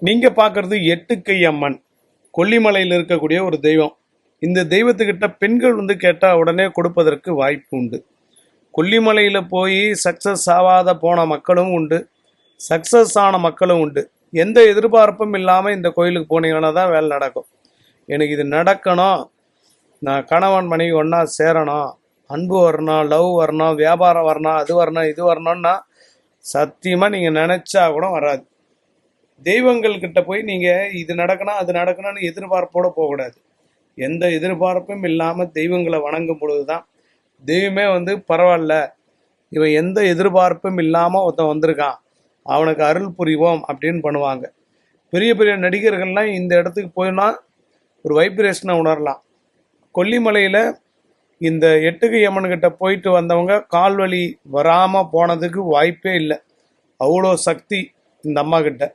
நீங்க பார்க்கறது எட்டுக்கை அம்மன், கொல்லிமலையில் இருக்கக்கூடிய ஒரு தெய்வம். இந்த தெய்வத்துக்கிட்ட பெண்கள் கேட்டா உடனே கொடுப்பதற்கு வாய்ப்பு உண்டு. கொல்லிமலையில் போய் சக்சஸ் ஆகாத போன மக்களும் உண்டு, சக்சஸ் ஆன மக்களும் உண்டு. எந்த எதிர்பார்ப்பும் இல்லாமல் இந்த கோயிலுக்கு போனீங்கன்னா தான் வேலை நடக்கும். எனக்கு இது நடக்கணும், நான் கணவன் மனைவி ஒன்றா சேரணும், அன்பு வரணும், லவ் வரணும், வியாபாரம் வரணும், அது வரணும், இது வரணும்னா சத்தியமாக நீங்கள் நினச்சா கூட வராது. தெய்வங்கள் கிட்ட போய் நீங்கள் இது நடக்கணும் அது நடக்கணும்னு எதிர்பார்ப்போடு போகக்கூடாது. எந்த எதிர்பார்ப்பும் இல்லாமல் தெய்வங்களை வணங்கும் பொழுது தான் தெய்வமே பரவாயில்ல, இவன் எந்த எதிர்பார்ப்பும் இல்லாமல் ஒருத்தன் வந்திருக்கான், அவனுக்கு அருள் புரிவோம் அப்படின்னு பண்ணுவாங்க. பெரிய பெரிய நடிகர்கள்லாம் இந்த இடத்துக்கு போயினா ஒரு வைப்ரேஷனை உணரலாம். கொல்லிமலையில் இந்த எட்டுக்கை அம்மன்கிட்ட போயிட்டு வந்தவங்க கால்வலி வராமல் போனதுக்கு வாய்ப்பே இல்லை. அவ்வளோ சக்தி இந்த அம்மா கிட்ட.